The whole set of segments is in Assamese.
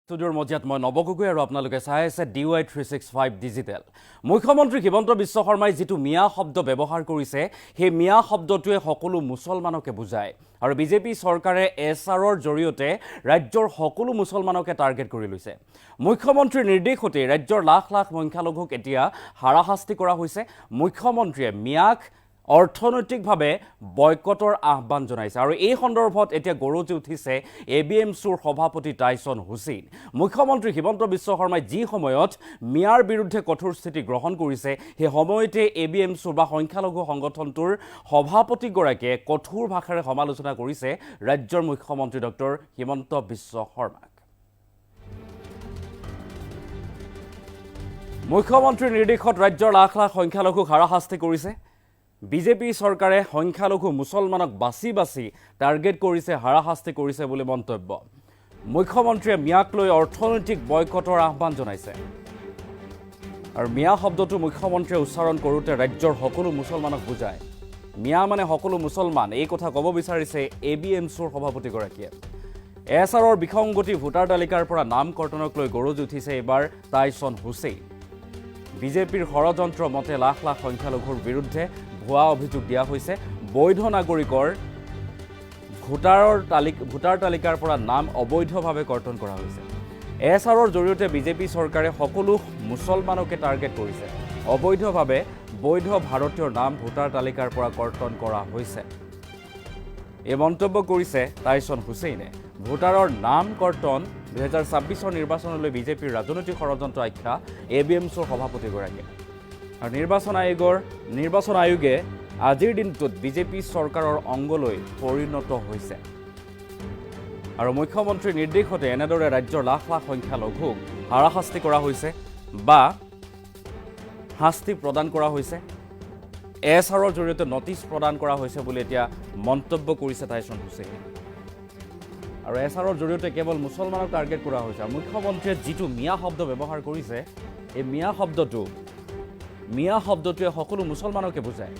ষ্টুডিঅ'ৰ মজিয়াত মই নৱ গগৈ আৰু আপোনালোকে চাই আছে DY 365 ডিজিটেল। মুখ্যমন্ত্ৰী হিমন্ত বিশ্ব শৰ্মাই যিটো মিয়া শব্দ ব্যৱহাৰ কৰিছে সেই মিয়া শব্দটোৱে সকলো মুছলমানকে বুজায় আৰু বিজেপি চৰকাৰে SRৰ জৰিয়তে ৰাজ্যৰ সকলো মুছলমানকে টাৰ্গেট কৰি লৈছে। মুখ্যমন্ত্ৰীৰ নিৰ্দেশতে ৰাজ্যৰ লাখ লাখ সংখ্যালঘুক এতিয়া হাৰাশাস্তি কৰা হৈছে। মুখ্যমন্ত্ৰীয়ে মিয়াক অৰ্থনৈতিকভাৱে বয়কটৰ আহ্বান জনাইছে আৰু এই সন্দৰ্ভত এতিয়া গৰজি উঠিছে ABMCৰ সভাপতি টাইছন হুছেইন। মুখ্যমন্ত্ৰী হিমন্ত বিশ্ব শৰ্মাই যি সময়ত মিয়াৰ বিৰুদ্ধে কঠোৰ স্থিতি গ্ৰহণ কৰিছে সেই সময়তে ABMCৰ বা সংখ্যালঘু সংগঠনটোৰ সভাপতিগৰাকীয়ে কঠোৰ ভাষাৰে সমালোচনা কৰিছে ৰাজ্যৰ মুখ্যমন্ত্ৰী ডক্টৰ হিমন্ত বিশ্ব শৰ্মাক। মুখ্যমন্ত্ৰীৰ নিৰ্দেশত ৰাজ্যৰ লাখ লাখ সংখ্যালঘুক হাৰাশাস্তি কৰিছে। বিজেপি চৰকাৰে সংখ্যালঘু মুছলমানক বাছি বাছি টাৰ্গেট কৰিছে, হাৰাশাস্তি কৰিছে বুলি মন্তব্য। মুখ্যমন্ত্ৰীয়ে মিয়াক লৈ অৰ্থনৈতিক বয়কটৰ আহ্বান জনাইছে আৰু মিয়া শব্দটো মুখ্যমন্ত্ৰীয়ে উচ্চাৰণ কৰোঁতে ৰাজ্যৰ সকলো মুছলমানক বুজায়। মিয়া মানে সকলো মুছলমান, এই কথা ক'ব বিচাৰিছে ABMCৰ সভাপতিগৰাকীয়ে। SRৰ বিসংগতি ভোটাৰ তালিকাৰ পৰা নাম কৰ্তনক লৈ গৰজি উঠিছে এইবাৰ টাইছন হুছেইন। বিজেপিৰ ষড়যন্ত্ৰ মতে লাখ লাখ সংখ্যালঘুৰ বিৰুদ্ধে ভুৱা অভিযোগ দিয়া হৈছে। বৈধ নাগৰিকৰ ভোটাৰ তালিকাৰ পৰা নাম অবৈধভাৱে কৰ্তন কৰা হৈছে। SRৰ জৰিয়তে বিজেপি চৰকাৰে সকলো মুছলমানকে টাৰ্গেট কৰিছে। অবৈধভাৱে বৈধ ভাৰতীয় নাম ভোটাৰ তালিকাৰ পৰা কৰ্তন কৰা হৈছে। এই মন্তব্য কৰিছে টাইছন হুছেইনে। ভোটাৰৰ নাম কৰ্তন 2026 নিৰ্বাচনলৈ বিজেপিৰ ৰাজনৈতিক ষড়যন্ত্ৰ আখ্যা ABMCৰ সভাপতিগৰাকীয়ে। আৰু নিৰ্বাচন আয়োগে আজিৰ দিনটোত বিজেপি চৰকাৰৰ অংগলৈ পৰিণত হৈছে আৰু মুখ্যমন্ত্ৰীৰ নিৰ্দেশতে এনেদৰে ৰাজ্যৰ লাখ লাখ সংখ্যালঘুক হাৰাশাস্তি কৰা হৈছে বা শাস্তি প্ৰদান কৰা হৈছে। SRৰ জৰিয়তে নটিচ প্ৰদান কৰা হৈছে বুলি এতিয়া মন্তব্য কৰিছে টাইছন হুছেইনে। আৰু SRৰ জৰিয়তে কেৱল মুছলমানক টাৰ্গেট কৰা হৈছে। আৰু মুখ্যমন্ত্ৰীয়ে যিটো মিয়া শব্দ ব্যৱহাৰ কৰিছে এই মিয়া শব্দটোৱে সকলো মুছলমানকে বুজায়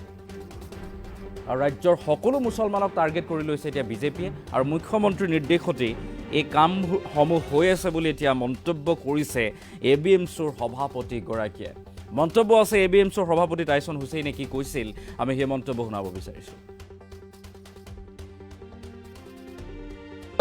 আৰু ৰাজ্যৰ সকলো মুছলমানক টাৰ্গেট কৰি লৈছে এতিয়া বিজেপিয়ে। আৰু মুখ্যমন্ত্ৰীৰ নিৰ্দেশতেই এই কামসমূহ হৈ আছে বুলি এতিয়া মন্তব্য কৰিছে ABMCৰ সভাপতিগৰাকীয়ে। মন্তব্য আছে ABMCৰ সভাপতি টাইছন হুছেইনে কি কৈছিল, আমি সেই মন্তব্য শুনাব বিচাৰিছোঁ।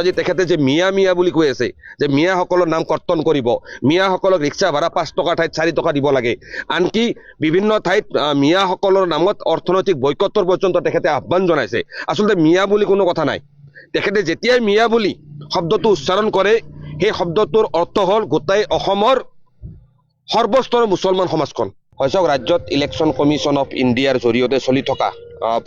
আজি তেখেতে যে মিয়া মিয়া বুলি কৈ আছে, যে মিয়াসকলৰ নাম কৰ্তন কৰিব, মিয়াসকলক ৰিক্সা ভাড়া 5 টকাৰ ঠাইত 4 টকা দিব লাগে, আনকি বিভিন্ন ঠাইত মিয়াসকলৰ নামত অৰ্থনৈতিক বয়কটৰ পৰ্যন্ত তেখেতে আহ্বান জনাইছে। আচলতে মিয়া বুলি কোনো কথা নাই। তেখেতে যেতিয়াই মিয়া বুলি শব্দটো উচ্চাৰণ কৰে সেই শব্দটোৰ অৰ্থ হ'ল গোটেই অসমৰ সৰ্বস্তৰৰ মুছলমান সমাজখন। হয়, ৰাজ্যত ইলেকশ্যন কমিশ্যন অফ ইণ্ডিয়াৰ জৰিয়তে চলি থকা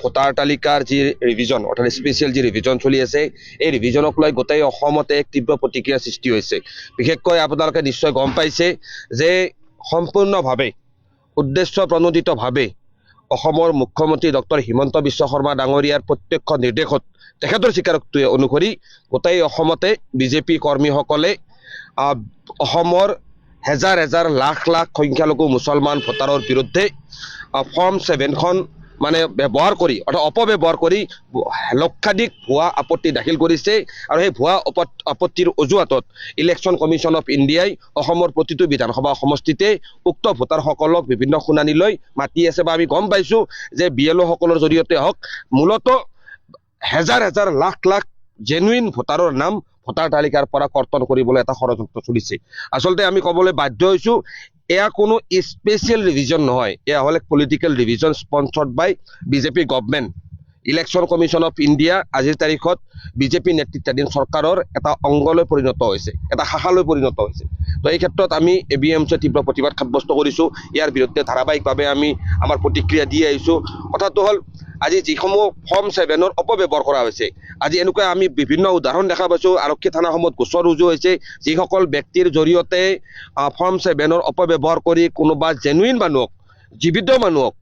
ভোটাৰ তালিকাৰ যি ৰিভিজন অৰ্থাৎ স্পেচিয়েল যি ৰিভিজন চলি আছে, এই ৰিভিজনক লৈ গোটেই অসমতে এক তীব্ৰ প্ৰতিক্ৰিয়াৰ সৃষ্টি হৈছে। বিশেষকৈ আপোনালোকে নিশ্চয় গম পাইছে যে সম্পূৰ্ণভাৱে উদ্দেশ্য প্ৰণোদিতভাৱে অসমৰ মুখ্যমন্ত্ৰী ডক্টৰ হিমন্ত বিশ্ব শৰ্মা ডাঙৰীয়াৰ প্ৰত্যক্ষ নিৰ্দেশত তেখেতৰ স্বীকাৰোক্তি অনুসৰি গোটেই অসমতে বিজেপি কৰ্মীসকলে অসমৰ হেজাৰ হেজাৰ লাখ লাখ সংখ্যালঘু মুছলমান ভোটাৰৰ বিৰুদ্ধে ফৰ্ম 7খন মানে ব্যৱহাৰ কৰি অৰ্থাৎ অপব্যৱহাৰ কৰি লক্ষাধিক ভুৱা আপত্তি দাখিল কৰিছে। আৰু সেই ভুৱা আপত্তিৰ অজুহাতত ইলেকশ্যন কমিশ্যন অফ ইণ্ডিয়াই অসমৰ প্ৰতিটো বিধানসভা সমষ্টিতে উক্ত ভোটাৰসকলক বিভিন্ন শুনানিলৈ মাতি আছে। বা আমি গম পাইছোঁ যে BLOসকলৰ জৰিয়তে হওক মূলত হেজাৰ হেজাৰ লাখ লাখ জেনুইন ভোটাৰৰ নাম ভোটাৰ তালিকাৰ পৰা কৰ্তন কৰিবলৈ এটা ষড়যন্ত্ৰ চলিছে। আচলতে আমি ক'বলৈ বাধ্য হৈছোঁ এয়া কোনো স্পেচিয়েল ৰিভিজন নহয়, এয়া হ'ল এক political revision sponsored by BJP government. Election commission of India আজিৰ তাৰিখত বিজেপি নেতৃত্বাধীন চৰকাৰৰ এটা অংগলৈ পৰিণত হৈছে, এটা শাখালৈ পৰিণত হৈছে। তো এই ক্ষেত্ৰত আমি ABMCয়ে তীব্ৰ প্ৰতিবাদ সাব্যস্ত কৰিছোঁ। ইয়াৰ বিৰুদ্ধে ধাৰাবাহিকভাৱে আমি আমাৰ প্ৰতিক্ৰিয়া দি আহিছোঁ। কথাটো হ'ল আজি যিসমূহ ফৰ্ম 7ৰ অপব্যৱহাৰ কৰা হৈছে, আজি এনেকুৱা আমি বিভিন্ন উদাহৰণ দেখা পাইছোঁ। আৰক্ষী থানাসমূহত গোচৰ ৰুজু হৈছে যিসকল ব্যক্তিৰ জৰিয়তে ফৰ্ম 7ৰ অপব্যৱহাৰ কৰি কোনোবা জেনুইন মানুহক, জীৱিত মানুহক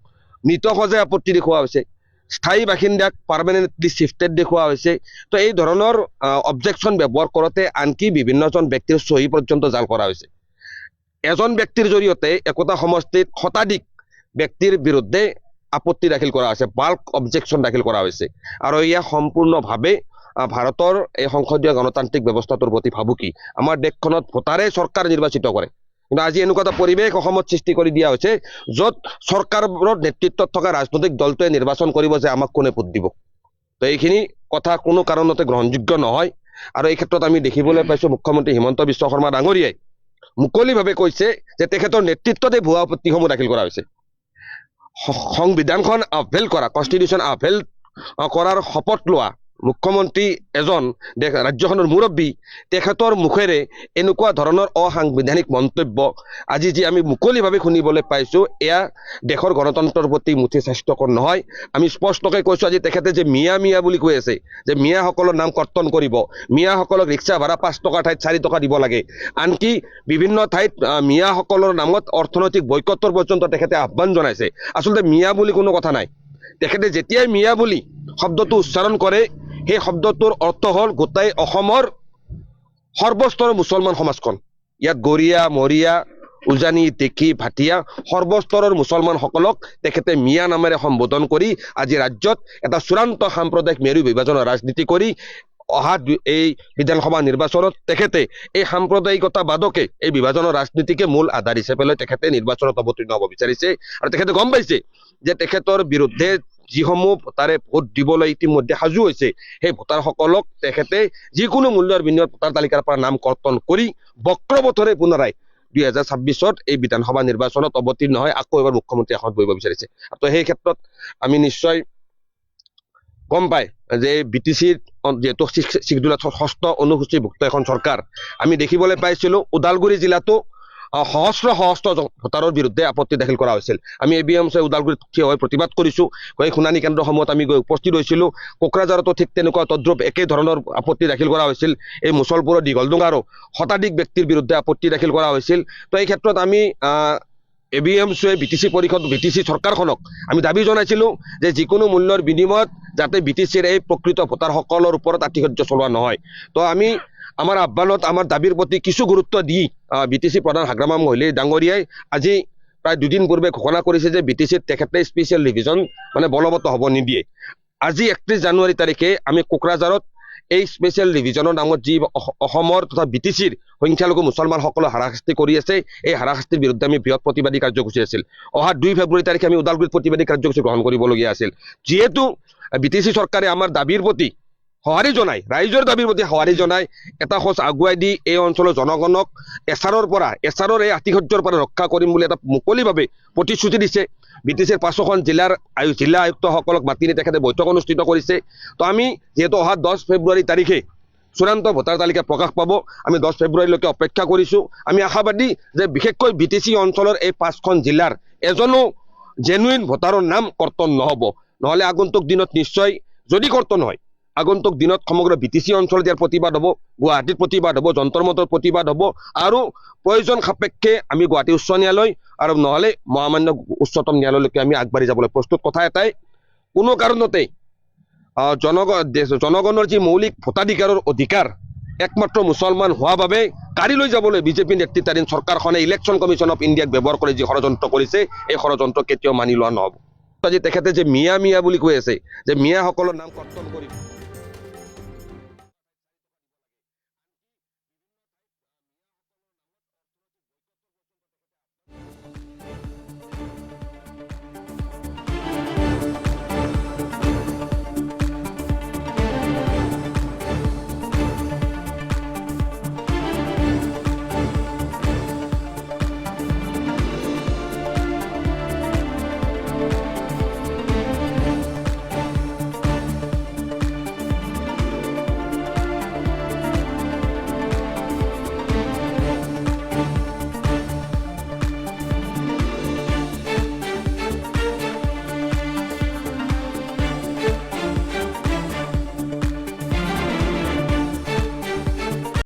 মৃত সজাই আপত্তি দেখুওৱা হৈছে, স্থায়ী বাসিন্দাক পাৰ্মানেণ্টলি শিফটেড দেখুওৱা হৈছে। তো এই ধৰণৰ অবজেকশ্যন ব্যৱহাৰ কৰোঁতে আনকি বিভিন্নজন ব্যক্তিৰ চহী পৰ্যন্ত জাল কৰা হৈছে। এজন ব্যক্তিৰ জৰিয়তে একোটা সমষ্টিত শতাধিক ব্যক্তিৰ বিৰুদ্ধে আপত্তি দাখিল কৰা হৈছে, বাল্ক অবজেকশ্যন দাখিল কৰা হৈছে। আৰু এয়া সম্পূৰ্ণভাৱে ভাৰতৰ এই সংসদীয় গণতান্ত্ৰিক ব্যৱস্থাটোৰ প্ৰতি ভাবুকি আমাৰ দেশখনত ভোটাৰে চৰকাৰ নিৰ্বাচিত কৰে কিন্তু আজি এনেকুৱা এটা পৰিৱেশ অসমত সৃষ্টি কৰি দিয়া হৈছে য'ত চৰকাৰৰ নেতৃত্বত থকা ৰাজনৈতিক দলটোৱে নিৰ্বাচন কৰিব যে আমাক কোনে ভোট দিব তো এইখিনি কথা কোনো কাৰণতে গ্ৰহণযোগ্য নহয় আৰু এই ক্ষেত্ৰত আমি দেখিবলৈ পাইছোঁ মুখ্যমন্ত্ৰী হিমন্ত বিশ্ব শৰ্মা ডাঙৰীয়াই মুকলিভাৱে কৈছে যে তেখেতৰ নেতৃত্বতে ভুৱা আপত্তিসমূহ দাখিল কৰা হৈছে সংবিধানখন আভেল কৰা কনষ্টিটিউশ্যন আভেল কৰাৰ শপত লোৱা মুখ্যমন্ত্ৰী এজন ৰাজ্যখনৰ মুৰব্বী তেখেতৰ মুখেৰে এনেকুৱা ধৰণৰ অসাংবিধানিক মন্তব্য আজি যি আমি মুকলিভাৱে শুনিবলৈ পাইছোঁ এয়া দেশৰ গণতন্ত্ৰৰ প্ৰতি মুঠি স্বাস্থ্যকৰ নহয় আমি স্পষ্টকৈ কৈছোঁ আজি তেখেতে যে মিয়া মিয়া বুলি কৈ আছে যে মিয়াসকলৰ নাম কৰ্তন কৰিব মিয়াসকলক ৰিক্সা ভাড়া 5 টকাৰ ঠাইত 4 টকা দিব লাগে আনকি বিভিন্ন ঠাইত মিয়াসকলৰ নামত অৰ্থনৈতিক বয়কটৰ পৰ্যন্ত তেখেতে আহ্বান জনাইছে আচলতে মিয়া বুলি কোনো কথা নাই তেখেতে যেতিয়াই মিয়া বুলি শব্দটো উচ্চাৰণ কৰে সেই শব্দটোৰ অৰ্থ হ'ল গোটাই অসমৰ সৰ্বস্তৰৰ মুছলমান সমাজখন ইয়াত গৰীয়া মৰিয়া উজানি টেকি ভাটিয়া সৰ্বস্তৰৰ মুছলমানসকলক তেখেতে মিয়া নামেৰে সম্বোধন কৰি আজি ৰাজ্যত এটা চূড়ান্ত সাম্প্ৰদায়িক মেৰু বিভাজনৰ ৰাজনীতি কৰি অহা এই বিধানসভা নিৰ্বাচনত তেখেতে এই সাম্প্ৰদায়িকতাবাদকে এই বিভাজনৰ ৰাজনীতিকে মূল আধাৰ হিচাপে লৈ তেখেতে নিৰ্বাচনত অৱতীৰ্ণ হ'ব বিচাৰিছে আৰু তেখেতে গম পাইছে যে তেখেতৰ বিৰুদ্ধে যিসমূহ ভোটাৰে ভোট দিবলৈ ইতিমধ্যে সাজু হৈছে সেই ভোটাৰসকলক তেখেতে যিকোনো মূল্যৰ বিনিময়ত ভোটাৰ তালিকাৰ পৰা নাম কৰ্তন কৰি বক্ৰপথৰে পুনৰাই 2026ত এই বিধানসভা নিৰ্বাচনত অৱতীৰ্ণ হয় আকৌ এবাৰ মুখ্যমন্ত্ৰী আসনত বহিব বিচাৰিছে তো সেই ক্ষেত্ৰত আমি নিশ্চয় গম পাই যে বিটিচিৰ যেহেতু শিডিউলত 6ষ্ঠ অনুসূচীভুক্ত এখন চৰকাৰ আমি দেখিবলৈ পাইছিলোঁ ওদালগুৰি জিলাতো সহস্ৰ ভোটাৰৰ বিৰুদ্ধে আপত্তি দাখিল কৰা হৈছিল আমি ABMC ওদালগুৰিত থিয় হৈ প্ৰতিবাদ কৰিছোঁ এই শুনানি কেন্দ্ৰসমূহত আমি গৈ উপস্থিত হৈছিলোঁ কোকৰাঝাৰতো ঠিক তেনেকুৱা তদ্ৰুপ একে ধৰণৰ আপত্তি দাখিল কৰা হৈছিল এই মুছলপুৰৰ দীঘলডোঙাৰো শতাধিক ব্যক্তিৰ বিৰুদ্ধে আপত্তি দাখিল কৰা হৈছিল তো এই ক্ষেত্ৰত আমি ABMC BTC পৰিষদ BTC চৰকাৰখনক আমি দাবী জনাইছিলোঁ যে যিকোনো মূল্যৰ বিনিময়ত যাতে BTCৰ এই প্ৰকৃত ভোটাৰসকলৰ ওপৰত আতিশয্য চলোৱা নহয় তো আমি আমাৰ আহ্বানত আমাৰ দাবীৰ প্ৰতি কিছু গুৰুত্ব দি BTC প্ৰধান হাগ্ৰামা মহলী ডাঙৰীয়াই আজি প্ৰায় 2 দিন পূৰ্বে ঘোষণা কৰিছে যে BTCত তেখেতে স্পেচিয়েল ডিভিজন মানে বলবৎ হ'ব নিদিয়ে আজি 31 জানুৱাৰী তাৰিখে আমি কোকৰাঝাৰত এই স্পেচিয়েল ডিভিজনৰ নামত যি অসমৰ তথা BTCৰ সংখ্যালঘু মুছলমানসকলক হাৰাশাস্তি কৰি আছে এই হাৰাশাস্তিৰ বিৰুদ্ধে আমি বৃহৎ প্ৰতিবাদী কাৰ্যসূচী আছিল অহা 2 ফেব্ৰুৱাৰী তাৰিখে আমি ওদালগুৰিত প্ৰতিবাদী কাৰ্যসূচী গ্ৰহণ কৰিবলগীয়া আছিল যিহেতু BTC চৰকাৰে আমাৰ দাবীৰ প্ৰতি সঁহাৰি জনাই ৰাইজৰ দাবীৰ প্ৰতি সঁহাৰি জনাই এটা খোজ আগুৱাই দি এই অঞ্চলৰ জনগণক এছাৰৰ এই আতিশয্যৰ পৰা ৰক্ষা কৰিম বুলি এটা মুকলিভাৱে প্ৰতিশ্ৰুতি দিছে BTCৰ 5খন জিলা আয়ুক্তসকলক মাতি নি তেখেতে বৈঠক অনুষ্ঠিত কৰিছে তো আমি যেহেতু অহা 10 ফেব্ৰুৱাৰী তাৰিখে চূড়ান্ত ভোটাৰ তালিকা প্ৰকাশ পাব আমি 10 ফেব্ৰুৱাৰীলৈকে অপেক্ষা কৰিছোঁ আমি আশাবাদী যে বিশেষকৈ BTC অঞ্চলৰ এই 5খন জিলাৰ এজনো জেনুইন ভোটাৰৰ নাম কৰ্তন নহ'ব নহ'লে আগন্তুক দিনত নিশ্চয় যদি কৰ্তন হয় আগন্তুক দিনত সমগ্ৰ BTC অঞ্চলত ইয়াৰ প্ৰতিবাদ হ'ব গুৱাহাটীত প্ৰতিবাদ হ'ব যন্তৰ মন্তৰ প্ৰতিবাদ হ'ব আৰু প্ৰয়োজন সাপেক্ষে আমি গুৱাহাটী উচ্চ ন্যায়ালয় আৰু নহ'লে মহামান্য উচ্চতম ন্যায়ালয়লৈকে আমি আগবাঢ়ি যাবলৈ প্ৰস্তুত কথা এটাই কোনো কাৰণতে জনগণৰ যি মৌলিক ভোটাধিকাৰৰ অধিকাৰ একমাত্ৰ মুছলমান হোৱা বাবে কাঢ়ি লৈ যাবলৈ বিজেপি নেতৃত্বাধীন চৰকাৰখনে ইলেকশ্যন কমিশ্যন অফ ইণ্ডিয়াক ব্যৱহাৰ কৰি যি ষড়যন্ত্ৰ কৰিছে এই ষড়যন্ত্ৰ কেতিয়াও মানি লোৱা নহ'ব আজি তেখেতে যে মিয়া মিয়া বুলি কৈ আছে যে মিয়াসকলৰ নাম কৰ্তন কৰিব